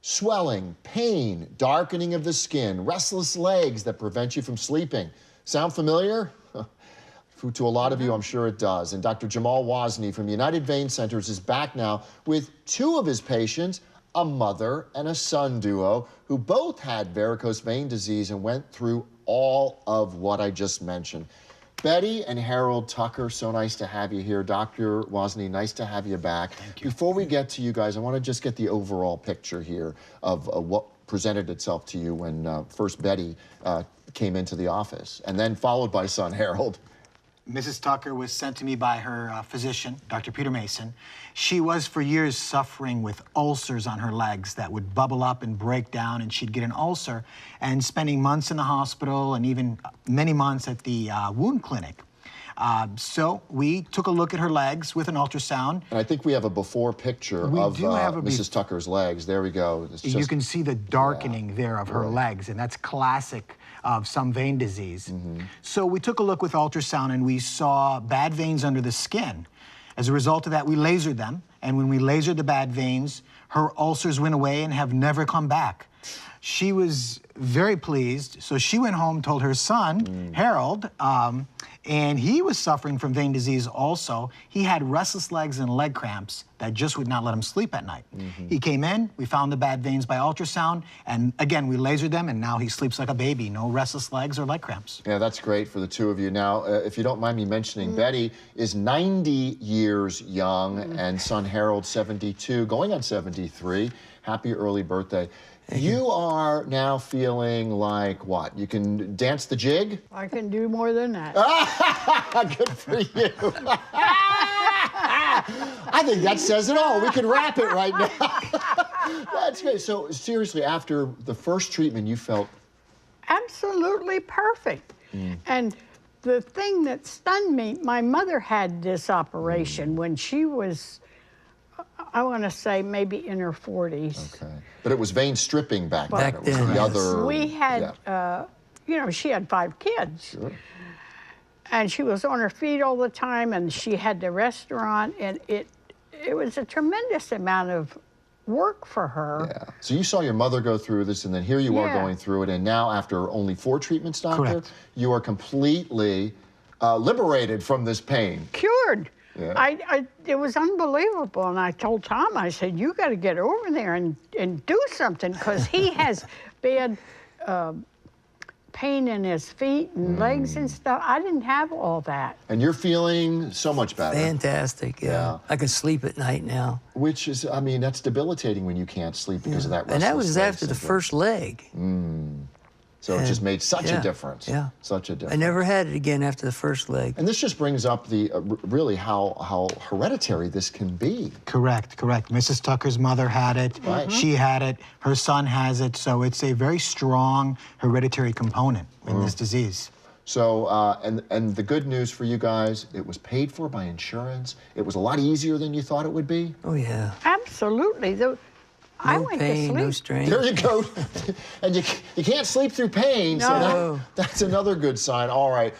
swelling, pain, darkening of the skin, restless legs that prevent you from sleeping. Sound familiar? To a lot of you, I'm sure it does. And Dr. Gamal Wazni from United Vein Centers is back now with two of his patients, a mother and a son duo, who both had varicose vein disease and went through all of what I just mentioned. Betty and Harold Tucker, so nice to have you here. Dr. Wazni, nice to have you back. Thank you. Before we get to you guys, I want to just get the overall picture here of what presented itself to you when first Betty came into the office, and then followed by son Harold. Mrs. Tucker was sent to me by her physician, Dr. Peter Mason. She was for years suffering with ulcers on her legs that would bubble up and break down, and she'd get an ulcer, and spending months in the hospital and even many months at the wound clinic. So we took a look at her legs with an ultrasound. And I think we have a before picture of Mrs. Tucker's legs. There we go. You can see the darkening there of her legs, and that's classic of some vein disease. So we took a look with ultrasound, and we saw bad veins under the skin. As a result of that, we lasered them, and when we lasered the bad veins, her ulcers went away and have never come back. She was very pleased, so she went home, told her son, Harold, and he was suffering from vein disease also. He had restless legs and leg cramps that just would not let him sleep at night. He came in, we found the bad veins by ultrasound, and again, we lasered them, and now he sleeps like a baby. No restless legs or leg cramps. Yeah, that's great for the two of you. Now, if you don't mind me mentioning, Betty is 90 years young, and son Harold, 72, going on 73. Happy early birthday. You are now feeling like what? You can dance the jig? I can do more than that. Good for you. I think that says it all. We can wrap it right now. That's great. So seriously, after the first treatment, you felt Absolutely perfect. And the thing that stunned me, my mother had this operation when she was, I want to say maybe in her 40s. okay, but it was vein stripping back then. Back It was then, the yes. other. We had, you know, she had 5 kids. Sure. And she was on her feet all the time, and she had the restaurant, and it was a tremendous amount of work for her. Yeah. So you saw your mother go through this, and then here you are Yeah. going through it, and now after only 4 treatments, doctor, Correct. you are completely liberated from this pain. Cured. Yeah. It was unbelievable, and I told Tom, I said, you got to get over there and do something, because he has bad pain in his feet and legs and stuff. I didn't have all that. And you're feeling so much better. Fantastic, yeah. I can sleep at night now. Which is, I mean, that's debilitating when you can't sleep because of that restless And that was leg after the syndrome. first leg. So it just made such a yeah, difference. yeah. Such a difference. I never had it again after the first leg. And this just brings up the really how hereditary this can be. Correct, correct. Mrs. Tucker's mother had it. Right. She had it. Her son has it. So it's a very strong hereditary component in this disease. So, and the good news for you guys, it was paid for by insurance. It was a lot easier than you thought it would be. Oh, yeah. Absolutely. I No went pain, to sleep. no strain. There you go. And you can't sleep through pain, so No. that's another good sign. All right.